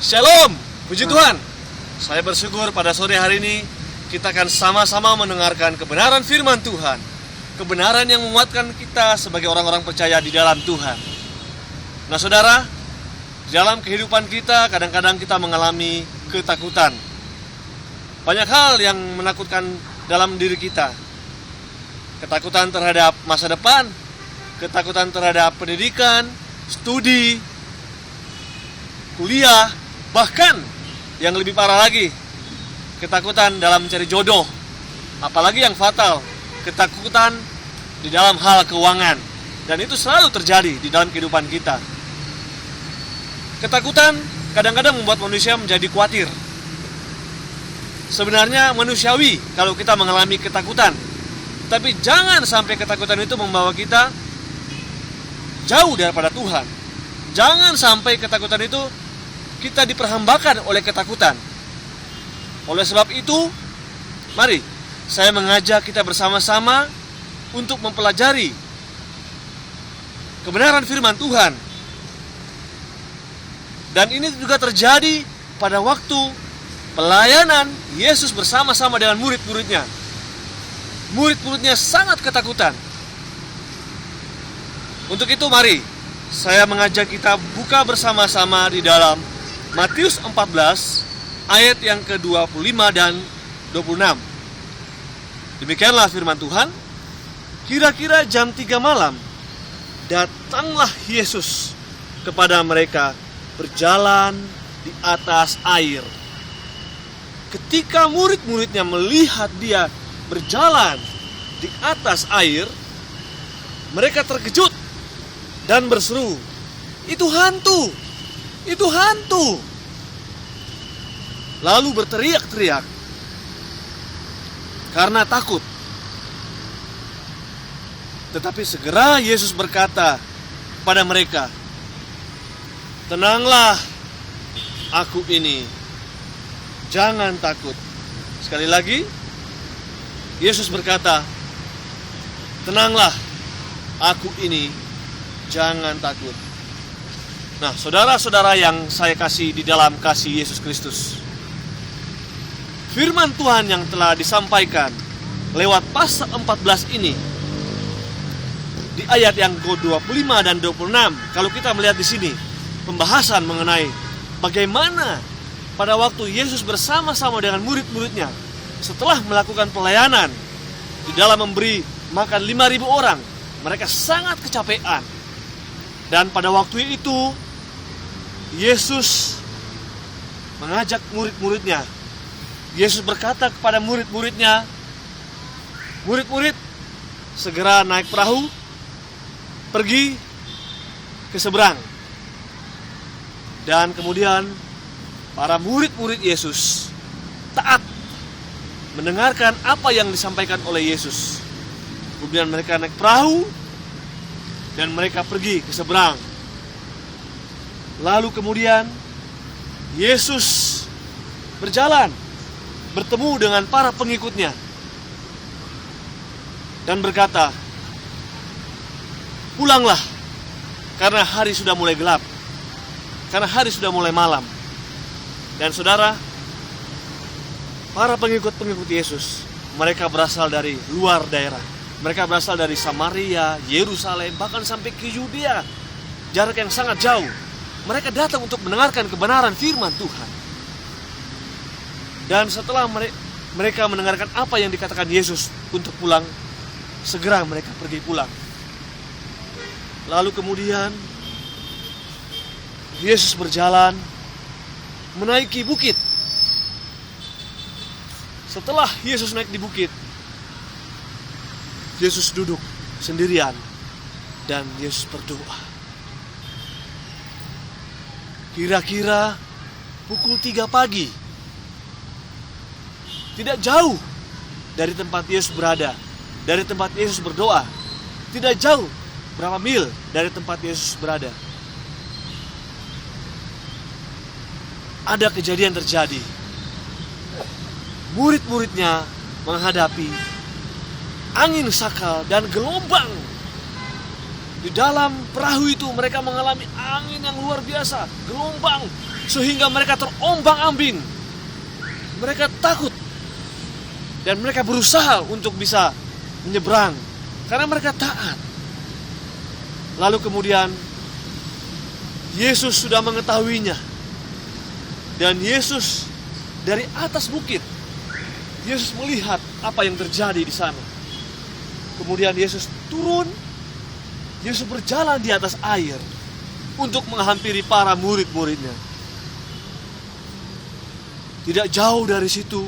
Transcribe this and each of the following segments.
Shalom, puji Tuhan. Saya bersyukur pada sore hari ini kita akan sama-sama mendengarkan kebenaran firman Tuhan. Kebenaran yang menguatkan kita sebagai orang-orang percaya di dalam Tuhan. Nah saudara, di dalam kehidupan kita kadang-kadang kita mengalami ketakutan. Banyak hal yang menakutkan dalam diri kita. Ketakutan terhadap masa depan, ketakutan terhadap pendidikan, studi, kuliah, bahkan yang lebih parah lagi, ketakutan dalam mencari jodoh. Apalagi yang fatal, ketakutan di dalam hal keuangan. Dan itu selalu terjadi di dalam kehidupan kita. Ketakutan kadang-kadang membuat manusia menjadi khawatir. Sebenarnya manusiawi kalau kita mengalami ketakutan. Tapi jangan sampai ketakutan itu membawa kita jauh daripada Tuhan. Jangan sampai ketakutan itu kita diperhambakan oleh ketakutan. Oleh sebab itu, mari saya mengajak kita bersama-sama untuk mempelajari kebenaran firman Tuhan. Dan ini juga terjadi pada waktu pelayanan Yesus bersama-sama dengan murid-muridnya. Murid-muridnya sangat ketakutan. Untuk itu mari saya mengajak kita buka bersama-sama di dalam Matius 14 ayat yang ke-25 dan 26. Demikianlah firman Tuhan. Kira-kira jam 3 malam datanglah Yesus kepada mereka berjalan di atas air. Ketika murid-muridnya melihat dia berjalan di atas air, mereka terkejut dan berseru, "Itu hantu! Itu hantu!" Lalu berteriak-teriak karena takut. Tetapi segera Yesus berkata kepada mereka, "Tenanglah, aku ini, jangan takut." Sekali lagi, Yesus berkata, "Tenanglah, aku ini, jangan takut." Nah, saudara-saudara yang saya kasih di dalam kasih Yesus Kristus, firman Tuhan yang telah disampaikan lewat pasal 14 ini, di ayat yang ke-25 dan 26, kalau kita melihat di sini, pembahasan mengenai bagaimana pada waktu Yesus bersama-sama dengan murid-muridnya setelah melakukan pelayanan di dalam memberi makan 5.000 orang, mereka sangat kecapean. Dan pada waktu itu Yesus mengajak murid-muridnya. Yesus berkata kepada murid-muridnya, "Murid-murid, segera naik perahu, pergi ke seberang." Dan kemudian para murid-murid Yesus taat mendengarkan apa yang disampaikan oleh Yesus. Kemudian mereka naik perahu dan mereka pergi ke seberang. Lalu kemudian Yesus berjalan bertemu dengan para pengikutnya dan berkata, "Pulanglah, karena hari sudah mulai gelap, karena hari sudah mulai malam." Dan saudara, para pengikut-pengikut Yesus, mereka berasal dari luar daerah. Mereka berasal dari Samaria, Yerusalem, bahkan sampai ke Yudea, jarak yang sangat jauh. Mereka datang untuk mendengarkan kebenaran firman Tuhan. Dan setelah mereka mendengarkan apa yang dikatakan Yesus untuk pulang, segera mereka pergi pulang. Lalu kemudian Yesus berjalan menaiki bukit. Setelah Yesus naik di bukit, Yesus duduk sendirian dan Yesus berdoa. Kira-kira pukul 3 pagi, tidak jauh dari tempat Yesus berada, dari tempat Yesus berdoa, tidak jauh berapa mil dari tempat Yesus berada, ada kejadian terjadi. Murid-muridnya menghadapi angin sakal dan gelombang. Di dalam perahu itu mereka mengalami angin yang luar biasa, gelombang sehingga mereka terombang-ambing. Mereka takut dan mereka berusaha untuk bisa menyeberang karena mereka taat. Lalu kemudian Yesus sudah mengetahuinya, dan Yesus dari atas bukit, Yesus melihat apa yang terjadi di sana. Kemudian Yesus turun, Yesus berjalan di atas air untuk menghampiri para murid-muridnya. Tidak jauh dari situ,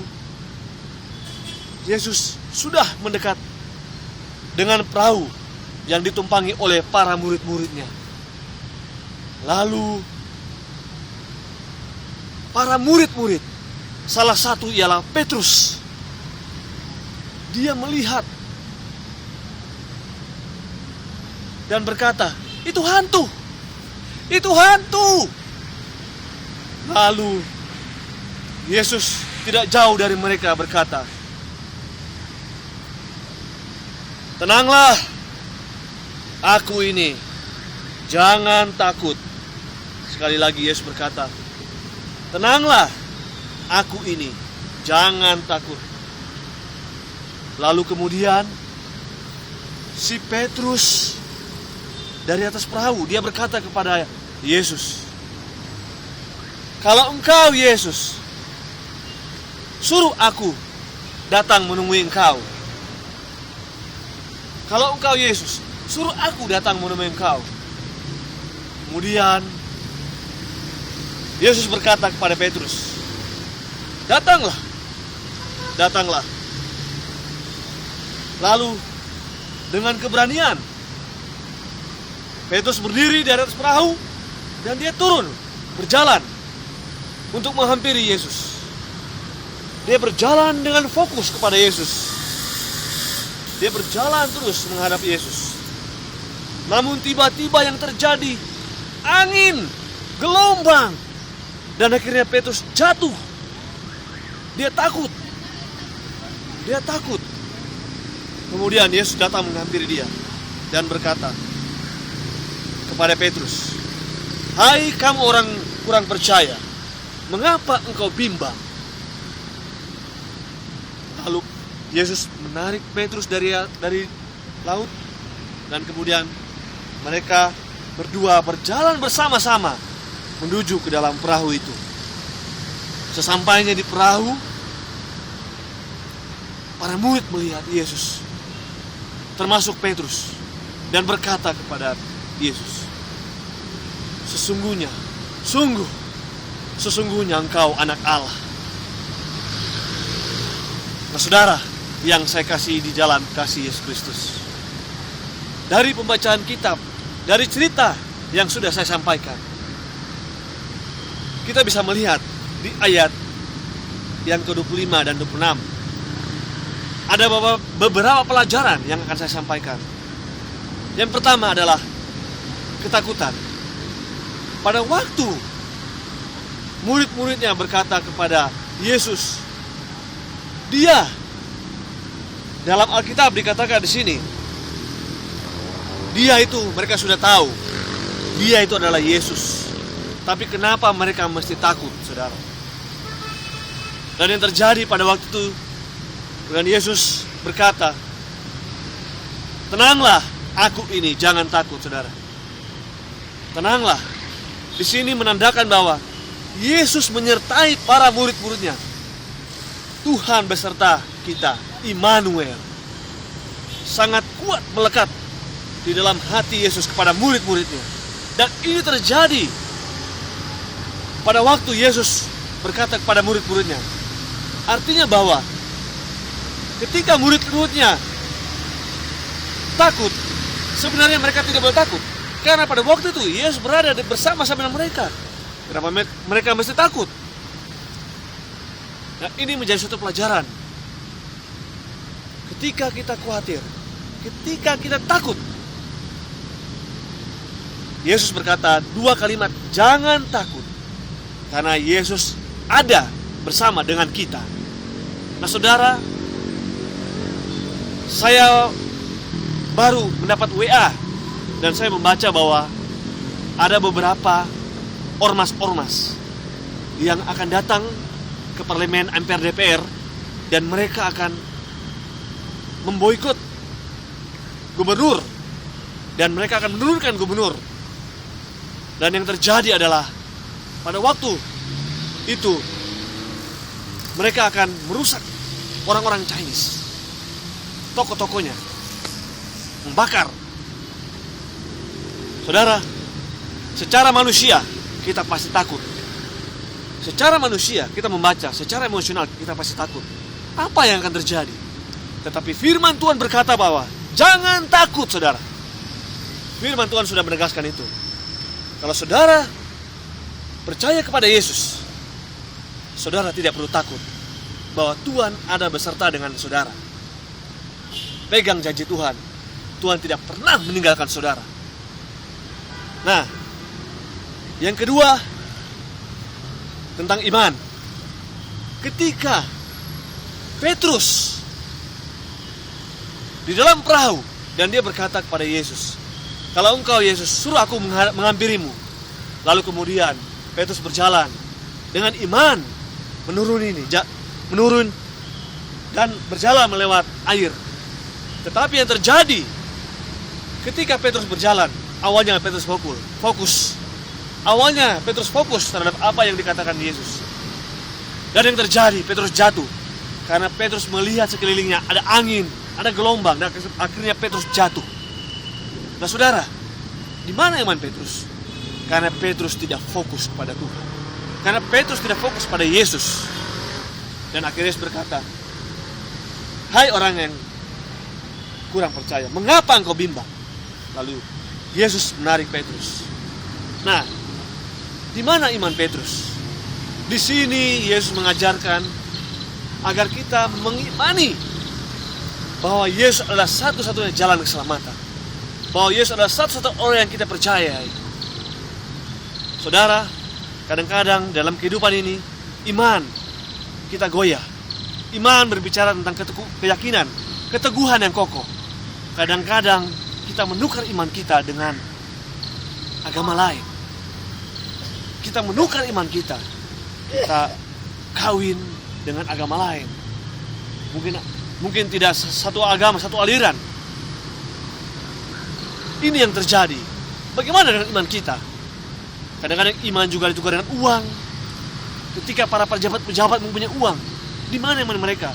Yesus sudah mendekat dengan perahu yang ditumpangi oleh para murid-muridnya. Lalu para murid-murid, salah satu ialah Petrus, dia melihat dan berkata, "Itu hantu! Itu hantu!" Lalu Yesus tidak jauh dari mereka berkata, "Tenanglah, aku ini, jangan takut." Sekali lagi Yesus berkata, "Tenanglah, aku ini, jangan takut." Lalu kemudian si Petrus dari atas perahu, dia berkata kepada Yesus, "Kalau engkau Yesus, suruh aku datang menemui engkau. Kalau engkau Yesus, suruh aku datang menemui engkau." Kemudian Yesus berkata kepada Petrus, "Datanglah, datanglah." Lalu dengan keberanian Petrus berdiri di atas perahu dan dia turun, berjalan untuk menghampiri Yesus. Dia berjalan dengan fokus kepada Yesus. Dia berjalan terus menghadap Yesus. Namun tiba-tiba yang terjadi, angin, gelombang, dan akhirnya Petrus jatuh. Dia takut. Dia takut. Kemudian Yesus datang menghampiri dia dan berkata kepada Petrus, "Hai kamu orang kurang percaya, mengapa engkau bimbang?" Lalu Yesus menarik Petrus dari laut, dan kemudian mereka berdua berjalan bersama-sama menuju ke dalam perahu itu. Sesampainya di perahu, para murid melihat Yesus, termasuk Petrus, dan berkata kepada Yesus, sesungguhnya engkau anak Allah." Nah, saudara yang saya kasih di dalam kasih Yesus Kristus, dari pembacaan kitab, dari cerita yang sudah saya sampaikan, kita bisa melihat di ayat yang ke-25 dan 26 ada beberapa pelajaran yang akan saya sampaikan. Yang pertama adalah ketakutan. Pada waktu murid-muridnya berkata kepada Yesus, dia, dalam Alkitab dikatakan di sini, dia itu mereka sudah tahu, dia itu adalah Yesus. Tapi kenapa mereka mesti takut, saudara? Dan yang terjadi pada waktu itu, dan Yesus berkata, "Tenanglah, aku ini, jangan takut," saudara. Tenanglah. Di sini menandakan bahwa Yesus menyertai para murid-muridnya. Tuhan beserta kita, Immanuel. Sangat kuat melekat di dalam hati Yesus kepada murid-muridnya. Dan ini terjadi pada waktu Yesus berkata kepada murid-muridnya. Artinya bahwa ketika murid-muridnya takut, sebenarnya mereka tidak boleh takut. Karena pada waktu itu Yesus berada bersama-sama dengan mereka. Kenapa mereka mesti takut? Nah, ini menjadi suatu pelajaran. Ketika kita khawatir, ketika kita takut, Yesus berkata 2 kalimat, "Jangan takut." Karena Yesus ada bersama dengan kita. Nah, saudara, saya baru mendapat WA dan saya membaca bahwa ada beberapa ormas-ormas yang akan datang ke parlemen MPR DPR, dan mereka akan memboikot gubernur, dan mereka akan menurunkan gubernur. Dan yang terjadi adalah pada waktu itu mereka akan merusak orang-orang Chinese, toko-tokonya, membakar. Saudara, secara manusia kita pasti takut. Secara manusia kita membaca, secara emosional kita pasti takut. Apa yang akan terjadi? Tetapi firman Tuhan berkata bahwa jangan takut, saudara. Firman Tuhan sudah menegaskan itu. Kalau saudara percaya kepada Yesus, saudara tidak perlu takut bahwa Tuhan ada beserta dengan saudara. Pegang janji Tuhan. Tuhan tidak pernah meninggalkan saudara. Nah, yang kedua, tentang iman. Ketika Petrus di dalam perahu dan dia berkata kepada Yesus, "Kalau engkau Yesus, suruh aku menghampirimu." Lalu kemudian Petrus berjalan dengan iman menurun dan berjalan melewat air. Tetapi yang terjadi ketika Petrus berjalan, awalnya Petrus fokus. Awalnya Petrus fokus terhadap apa yang dikatakan Yesus. Dan yang terjadi, Petrus jatuh. Karena Petrus melihat sekelilingnya ada angin, ada gelombang, dan akhirnya Petrus jatuh. Nah saudara, di mana iman Petrus? Karena Petrus tidak fokus kepada Tuhan. Karena Petrus tidak fokus pada Yesus. Dan akhirnya Yesus berkata, "Hai orang yang kurang percaya, mengapa engkau bimbang?" Lalu Yesus menarik Petrus. Nah, di mana iman Petrus? Di sini Yesus mengajarkan agar kita mengimani bahwa Yesus adalah satu-satunya jalan keselamatan. Bahwa Yesus adalah satu-satunya orang yang kita percayai. Saudara, kadang-kadang dalam kehidupan ini iman kita goyah. Iman berbicara tentang keyakinan, keteguhan yang kokoh. Kadang-kadang kita menukar iman kita dengan agama lain. Kita menukar iman kita. Kita kawin dengan agama lain. Mungkin tidak satu agama, satu aliran. Ini yang terjadi. Bagaimana dengan iman kita? Kadang-kadang iman juga ditukar dengan uang. Ketika para pejabat mempunyai uang, di mana iman mereka?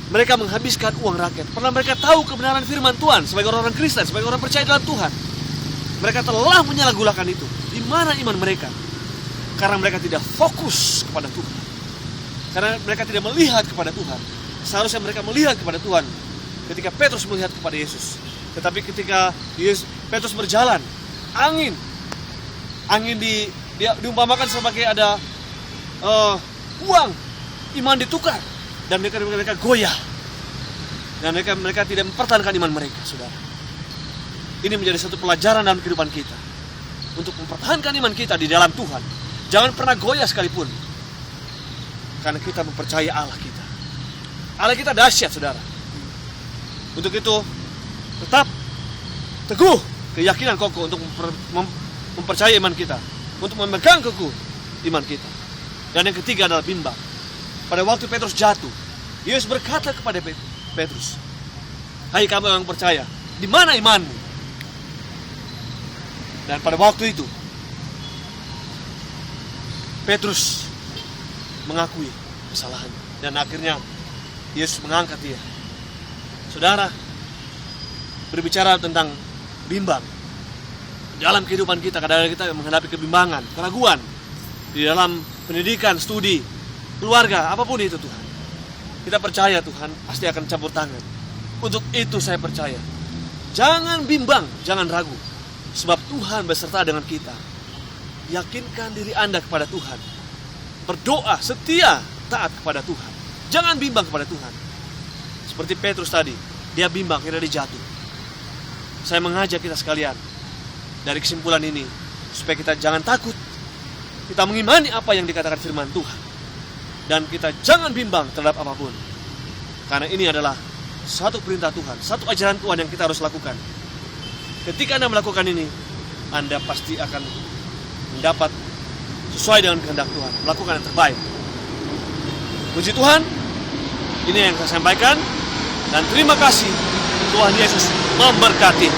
Mereka menghabiskan uang rakyat. Pernah mereka tahu kebenaran firman Tuhan sebagai orang Kristen, sebagai orang percaya dalam Tuhan. Mereka telah menyalahgunakan itu. Di mana iman mereka? Karena mereka tidak fokus kepada Tuhan. Karena mereka tidak melihat kepada Tuhan. Seharusnya mereka melihat kepada Tuhan ketika Petrus melihat kepada Yesus. Tetapi ketika Petrus berjalan, angin diumpamakan sebagai ada uang, iman ditukar, dan mereka goyah, dan mereka tidak mempertahankan iman mereka, saudara. Ini menjadi satu pelajaran dalam kehidupan kita untuk mempertahankan iman kita di dalam Tuhan. Jangan pernah goyah sekalipun, karena kita mempercayai Allah kita. Allah kita dahsyat, saudara. Untuk itu tetap teguh, keyakinan kokoh untuk mempercayai iman kita, untuk memegang teguh iman kita. Dan yang ketiga adalah bimbang. Pada waktu Petrus jatuh, Yesus berkata kepada Petrus, "Hai kamu yang percaya, di mana imanmu?" Dan pada waktu itu Petrus mengakui kesalahannya, dan akhirnya Yesus mengangkat dia. Saudara, berbicara tentang bimbang dalam kehidupan kita, kadang-kadang kita menghadapi kebimbangan, keraguan di dalam pendidikan, studi, keluarga, apapun itu Tuhan. Kita percaya Tuhan pasti akan campur tangan. Untuk itu saya percaya, jangan bimbang, jangan ragu, sebab Tuhan beserta dengan kita. Yakinkan diri Anda kepada Tuhan. Berdoa, setia, taat kepada Tuhan. Jangan bimbang kepada Tuhan. Seperti Petrus tadi, dia bimbang, akhirnya dia jatuh. Saya mengajak kita sekalian dari kesimpulan ini, supaya kita jangan takut. Kita mengimani apa yang dikatakan firman Tuhan. Dan kita jangan bimbang terhadap apapun. Karena ini adalah satu perintah Tuhan, satu ajaran Tuhan yang kita harus lakukan. Ketika Anda melakukan ini, Anda pasti akan mendapat sesuai dengan kehendak Tuhan, melakukan yang terbaik. Puji Tuhan, ini yang saya sampaikan, dan terima kasih. Tuhan Yesus memberkati.